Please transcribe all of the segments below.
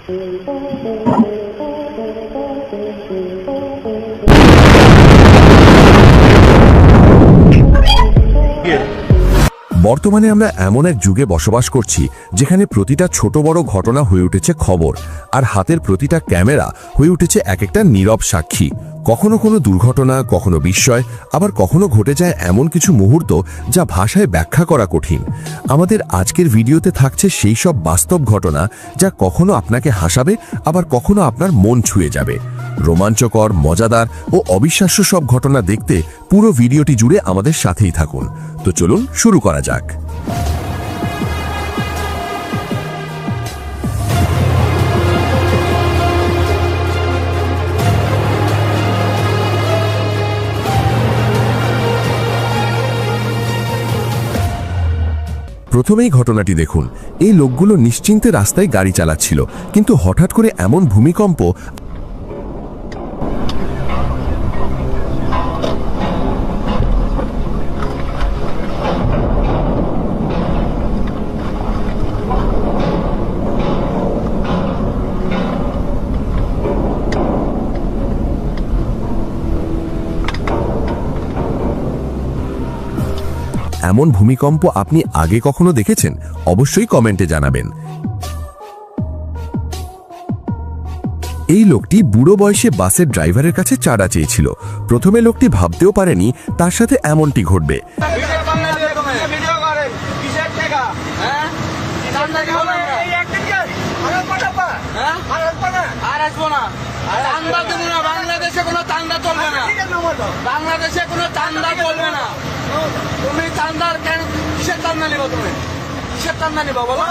বর্তমানে আমরা এমন এক যুগে বসবাস করছি যেখানে প্রতিটা ছোট বড় ঘটনা হয়ে উঠেছে খবর, আর হাতের প্রতিটা ক্যামেরা হয়ে উঠেছে এক একটা নীরব সাক্ষী। কখনো কোনো দুর্ঘটনা, কখনো বিস্ময়, আবার কখনো ঘটে যায় এমন কিছু মুহূর্ত যা ভাষায় ব্যাখ্যা করা কঠিন। আমাদের আজকের ভিডিওতে থাকছে সেই সব বাস্তব ঘটনা যা কখনো আপনাকে হাসাবে, আবার কখনো আপনার মন ছুঁয়ে যাবে। রোমাঞ্চকর, মজাদার ও অবিশ্বাস্য সব ঘটনা দেখতে পুরো ভিডিওটি জুড়ে আমাদের সাথেই থাকুন। তো চলুন শুরু করা যাক। প্রথমেই ঘটনাটি দেখুন। এই লোকগুলো নিশ্চিন্তে রাস্তায় গাড়ি চালাচ্ছিল, কিন্তু হঠাৎ করে এমন ভূমিকম্প এমন ভূমিকম্প আপনি আগে কখনো দেখেছেন? অবশ্যই কমেন্টে জানাবেন। এই লোকটি বুড়ো বয়সে বাসের ড্রাইভারের কাছে চাঁদা চেয়েছিল। প্রথমে লোকটি ভাবতেও পারেনি তার সাথে এমনটি ঘটবে। বাংলাদেশে কোনো চান্দা চলবে না, বাংলাদেশে কোনো চান্দা চলবে না। তুমি চান্দার কেন, কিসের চান্দা নিবো? তুমি কিসের চান্দা নিবো বলো?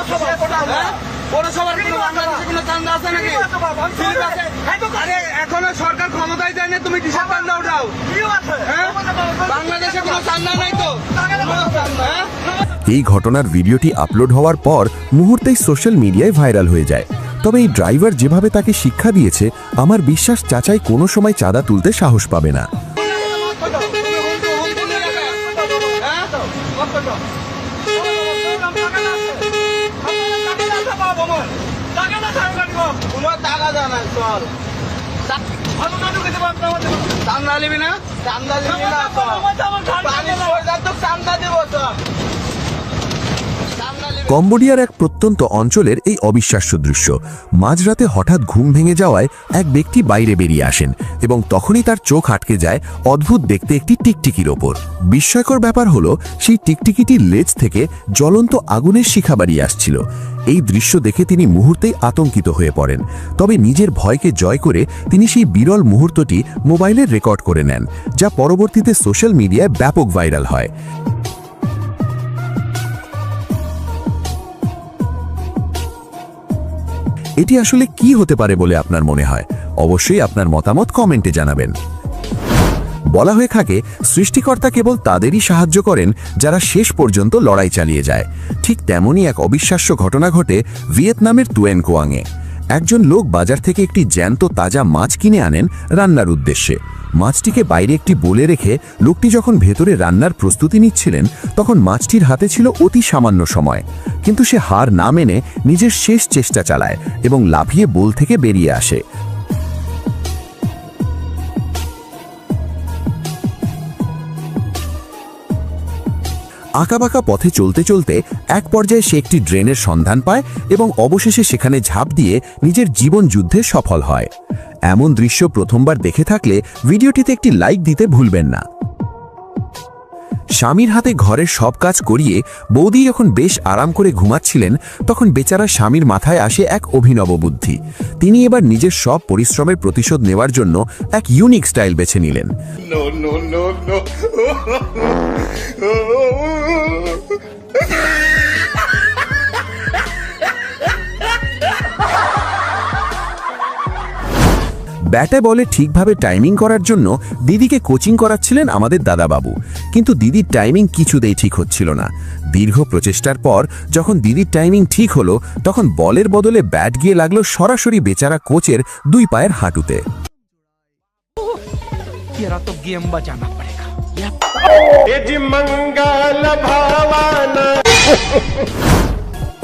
পৌরসভার বাংলাদেশে কোনো চান্দা আছে নাকি? আরে এখনো সরকার ক্ষমতায় যায় না, তুমি কিসের চান্দা উঠাও? বাংলাদেশে কোনো চান্দা নাই তো। এই ঘটনার ভিডিওটি আপলোড হওয়ার পর মুহূর্তেই সোশ্যাল মিডিয়ায় ভাইরাল হয়ে যায়। তবে এই ড্রাইভার যেভাবে তাকে শিক্ষা দিয়েছে, আমার বিশ্বাস চাচাই কোনো সময় চাঁদা তুলতে সাহস পাবে না। কম্বোডিয়ার এক প্রত্যন্ত অঞ্চলের এই অবিশ্বাস্য দৃশ্য। মাঝরাতে হঠাৎ ঘুম ভেঙে যাওয়ায় এক ব্যক্তি বাইরে বেরিয়ে আসেন এবং তখনই তার চোখ আটকে যায় অদ্ভুত দেখতে একটি টিকটিকির ওপর। বিস্ময়কর ব্যাপার হলো, সেই টিকটিকিটির লেজ থেকে জ্বলন্ত আগুনের শিখা বাড়িয়ে আসছিল। এই দৃশ্য দেখে তিনি মুহূর্তেই আতঙ্কিত হয়ে পড়েন। তবে নিজের ভয়কে জয় করে তিনি সেই বিরল মুহূর্তটি মোবাইলে রেকর্ড করে নেন, যা পরবর্তীতে সোশ্যাল মিডিয়ায় ব্যাপক ভাইরাল হয়। এটি আসলে কি হতে পারে বলে আপনার মনে হয়? অবশ্যই আপনার মতামত কমেন্টে জানাবেন। বলা হয়ে থাকে, সৃষ্টিকর্তা কেবল তাদেরই সাহায্য করেন যারা শেষ পর্যন্ত লড়াই চালিয়ে যায়। ঠিক তেমনই এক অবিশ্বাস্য ঘটনা ঘটে ভিয়েতনামের তুয়েন কোয়াংয়ে। একজন লোক বাজার থেকে একটি জ্যান্ত তাজা মাছ কিনে আনেন রান্নার উদ্দেশ্যে। মাছটিকে বাইরে একটি বোলে রেখে লোকটি যখন ভেতরে রান্নার প্রস্তুতি নিচ্ছিলেন, তখন মাছটির হাতে ছিল অতি সামান্য সময়। কিন্তু সে হার না মেনে নিজের শেষ চেষ্টা চালায় এবং লাফিয়ে বোল থেকে বেরিয়ে আসে। আঁকাবাঁকা পথে চলতে চলতে এক পর্যায়ে সে একটি ড্রেনের সন্ধান পায় এবং অবশেষে সেখানে ঝাঁপ দিয়ে নিজের জীবন যুদ্ধে সফল হয়। এমন দৃশ্য প্রথমবার দেখে থাকলে ভিডিওটিতে একটি লাইক দিতে ভুলবেন না। স্বামীর হাতে ঘরের সব কাজ করিয়ে বৌদি যখন বেশ আরাম করে ঘুমাচ্ছিলেন, তখন বেচারা স্বামীর মাথায় আসে এক অভিনব বুদ্ধি। তিনি এবার নিজের সব পরিশ্রমের প্রতিশোধ নেওয়ার জন্য এক ইউনিক স্টাইল বেছে নিলেন। ব্যাটে বলে ঠিকভাবে টাইমিং করার জন্য দিদিকে কোচিং করাচ্ছিলেন আমাদের দাদাবাবু, কিন্তু দিদির টাইমিং কিছুতেই ঠিক হচ্ছিল না। দীর্ঘ প্রচেষ্টার পর যখন দিদির টাইমিং ঠিক হলো, তখন বলের বদলে ব্যাট গিয়ে লাগলো সরাসরি বেচারা কোচের দুই পায়ের হাঁটুতে।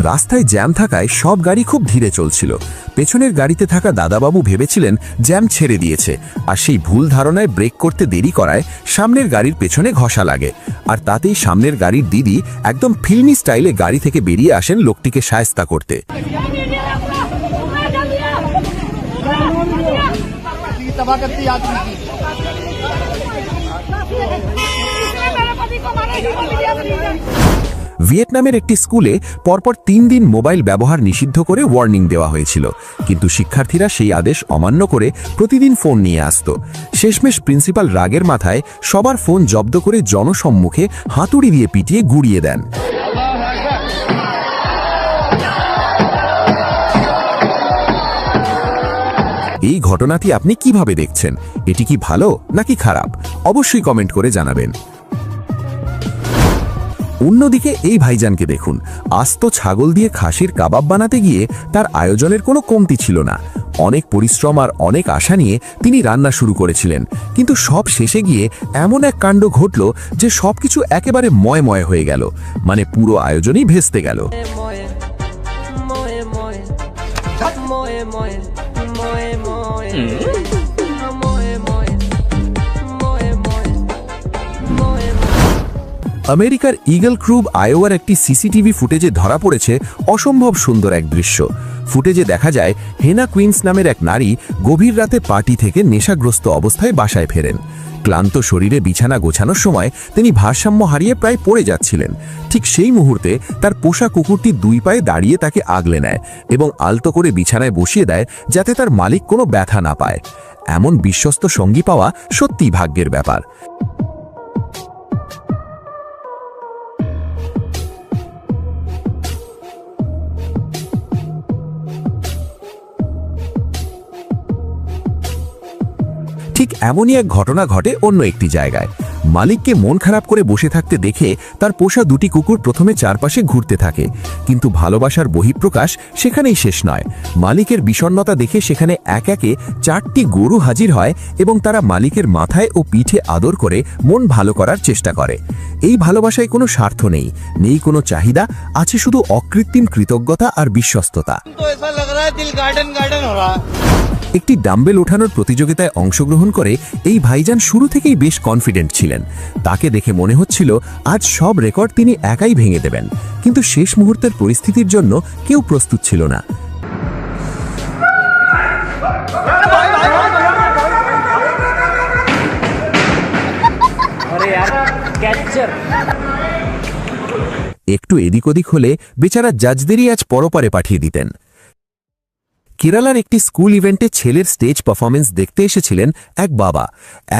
রাস্তায় জ্যাম থাকায় সব গাড়ি খুব ধীরে চলছিল। পেছনের গাড়িতে থাকা দাদাবাবু ভেবেছিলেন জ্যাম ছেড়ে দিয়েছে, আর সেই ভুল ধারণায় ব্রেক করতে দেরি করায় সামনের গাড়ির পেছনে ঘষা লাগে। আর তাতেই সামনের গাড়ির দিদি একদম ফিল্মি স্টাইলে গাড়ি থেকে বেরিয়ে আসেন লোকটিকে শায়েস্তা করতে। ভিয়েতনামের একটি স্কুলে পরপর 3 দিন মোবাইল ব্যবহার নিষিদ্ধ করে ওয়ার্নিং দেওয়া হয়েছিল, কিন্তু শিক্ষার্থীরা সেই আদেশ অমান্য করে প্রতিদিন ফোন নিয়ে আসত। শেষমেশ প্রিন্সিপাল রাগের মাথায় সবার ফোন জব্দ করে জনসম্মুখে হাতুড়ি দিয়ে পিটিয়ে গুড়িয়ে দেন। এই ঘটনাটি আপনি কিভাবে দেখছেন? এটি কি ভালো নাকি খারাপ? অবশ্যই কমেন্ট করে জানাবেন। অন্যদিকে এই ভাইজানকে দেখুন, আস্ত ছাগল দিয়ে খাসির কাবাব বানাতে গিয়ে তার আয়োজনের কোনো কমতি ছিল না। অনেক পরিশ্রম আর অনেক আশা নিয়ে তিনি রান্না শুরু করেছিলেন, কিন্তু সব শেষে গিয়ে এমন এক কাণ্ড ঘটল যে সবকিছু একেবারে ময় হয়ে গেল, মানে পুরো আয়োজনই ভেস্তে গেল। আমেরিকার ইগল ক্রুব আয়োয়ার একটি সিসিটিভি ফুটেজে ধরা পড়েছে অসম্ভব সুন্দর এক দৃশ্য। ফুটেজে দেখা যায় হেনা কুইন্স নামের এক নারী গভীর রাতে পার্টি থেকে নেশাগ্রস্ত অবস্থায় বাসায় ফেরেন। ক্লান্ত শরীরে বিছানা গোছানোর সময় তিনি ভারসাম্য হারিয়ে প্রায় পড়ে যাচ্ছিলেন। ঠিক সেই মুহূর্তে তার পোষা কুকুরটি 2 পায়ে দাঁড়িয়ে তাকে আগলে নেয় এবং আলতো করে বিছানায় বসিয়ে দেয় যাতে তার মালিক কোনো ব্যথা না পায়। এমন বিশ্বস্ত সঙ্গী পাওয়া সত্যিই ভাগ্যের ব্যাপার। ঠিক এমনই এক ঘটনা ঘটে অন্য একটি জায়গায়। মালিককে মন খারাপ করে বসে থাকতে দেখে তার পোষা 2টি কুকুর প্রথমে চারপাশে ঘুরতে থাকে, কিন্তু ভালোবাসার বহিঃপ্রকাশ সেখানেই শেষ নয়। মালিকের বিষণ্ণতা দেখে সেখানে এক একে 4টি গরু হাজির হয় এবং তারা মালিকের মাথায় ও পিঠে আদর করে মন ভালো করার চেষ্টা করে। এই ভালোবাসায় কোনো স্বার্থ নেই, নেই কোনো চাহিদা, আছে শুধু অকৃত্রিম কৃতজ্ঞতা আর বিশ্বস্ততা। একটি ডাম্বেল ওঠানোর প্রতিযোগিতায় অংশগ্রহণ করে এই ভাইজান শুরু থেকেই বেশ কনফিডেন্ট ছিলেন। তাকে দেখে মনে হচ্ছিল আজ সব রেকর্ড তিনি একাই ভেঙে দেবেন, কিন্তু শেষ মুহূর্তের পরিস্থিতির জন্য কেউ প্রস্তুত ছিল না। একটু এদিক ওদিক হলে বেচারা জাজদেরই আজ পরপারে পাঠিয়ে দিতেন। কেরালার একটি স্কুল ইভেন্টে ছেলের স্টেজ পারফরমেন্স দেখতে এসেছিলেন এক বাবা।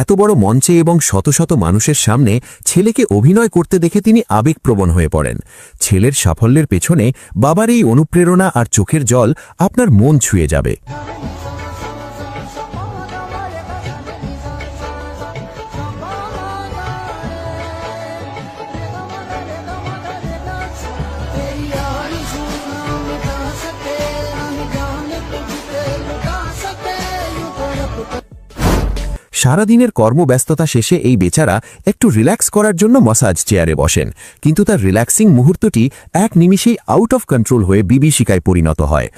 এত বড় মঞ্চে এবং শত শত মানুষের সামনে ছেলেকে অভিনয় করতে দেখে তিনি আবেগপ্রবণ হয়ে পড়েন। ছেলের সাফল্যের পেছনে বাবার এই অনুপ্রেরণা আর চোখের জল আপনার মন ছুঁয়ে যাবে। সারাদিনের কর্মব্যস্ততা শেষে এই বেচারা একটু রিল্যাক্স করার জন্য ম্যাসাজ চেয়ারে বসেন, কিন্তু তার রিল্যাক্সিং মুহূর্তটি এক নিমিষেই আউট অফ কন্ট্রোল হয়ে বিভীষিকায় পরিণত হয়।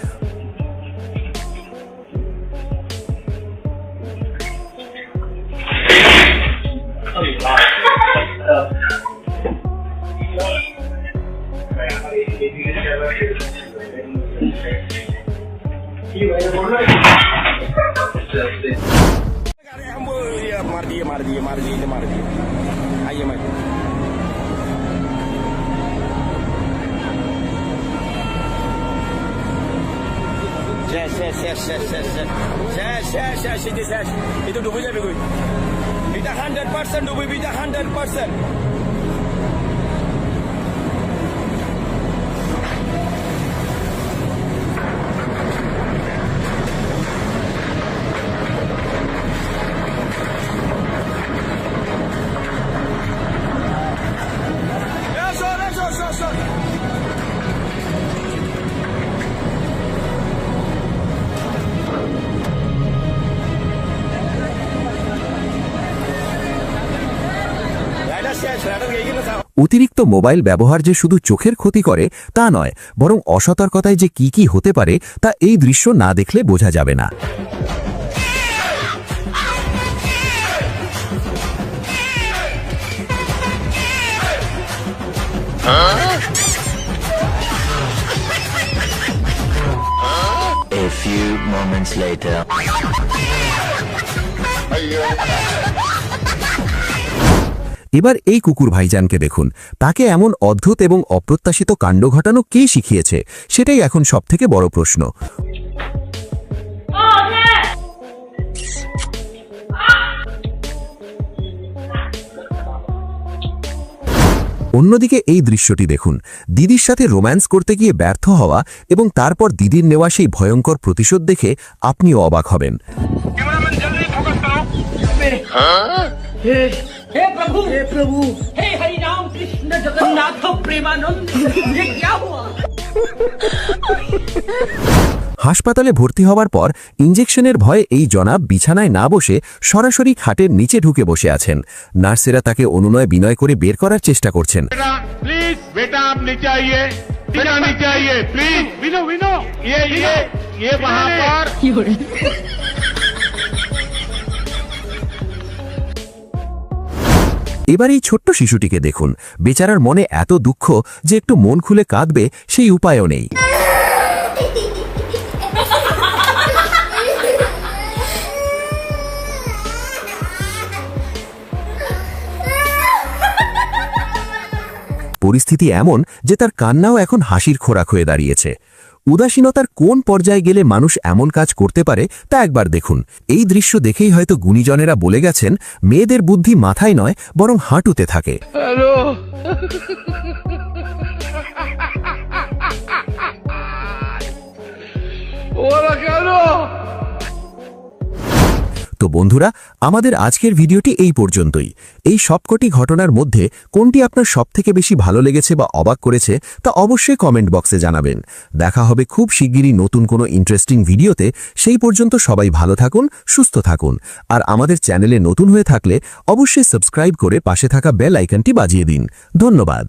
मार दिए आइए मैं itu ডুবে যাবে কই এটা 100% ডুবে এটা 100%। অতিরিক্ত মোবাইল ব্যবহার যে শুধু চোখের ক্ষতি করে তা নয়, বরং অসতর্কতায় যে কি কি হতে পারে তা এই দৃশ্য না দেখলে বোঝা যাবে না। A few moments later. এবার এই কুকুর ভাইজানকে দেখুন, তাকে এমন অদ্ভুত এবং অপ্রত্যাশিত কাণ্ড ঘটানো কে শিখিয়েছে, সেটাই এখন সবথেকে বড় প্রশ্ন। অন্যদিকে এই দৃশ্যটি দেখুন, দিদির সাথে রোম্যান্স করতে গিয়ে ব্যর্থ হওয়া এবং তারপর দিদির নেওয়া সেই ভয়ঙ্কর প্রতিশোধ দেখে আপনিও অবাক হবেন। हे प्रभु हे हरि राम कृष्ण जगन्नाथ प्रेमानंद ये क्या हुआ। হাসপাতালে ভর্তি হওয়ার পর ইঞ্জেকশনের ভয়ে এই জনাব বিছানায় না বসে সরাসরি খাটের নিচে ঢুকে বসে আছেন। নার্সেরা তাকে অনুনয় বিনয় করে বের করার চেষ্টা করছেন। प्लीज बेटा आप नीचे आइए, नीचे आइए प्लीज। विनो विनो ये वहाँ पर এবার এই ছোট্ট শিশুটিকে দেখুন, বেচারার মনে এত দুঃখ যে একটু মন খুলে কাঁদবে সেই উপায়ও নেই। পরিস্থিতি এমন যে তার কান্নাও এখন হাসির খোরাক হয়ে দাঁড়িয়েছে। উদাসীনতার কোন পর্যায়ে গেলে মানুষ এমন কাজ করতে পারে তা একবার দেখুন। এই দৃশ্য দেখেই হয়তো গুণীজনেরা বলে গেছেন, মেয়েদের বুদ্ধি মাথায় নয় বরং হাঁটুতে থাকে। তো বন্ধুরা, আমাদের আজকের ভিডিওটি এই পর্যন্তই। এই সবকটি ঘটনার মধ্যে কোনটি আপনার সবথেকে বেশি ভালো লেগেছে বা অবাক করেছে তা অবশ্যই কমেন্ট বক্সে জানাবেন। দেখা হবে খুব শিগগিরই নতুন কোনো ইন্টারেস্টিং ভিডিওতে। সেই পর্যন্ত সবাই ভালো থাকুন, সুস্থ থাকুন। আর আমাদের চ্যানেলে নতুন হয়ে থাকলে অবশ্যই সাবস্ক্রাইব করে পাশে থাকা বেল আইকনটি বাজিয়ে দিন। ধন্যবাদ।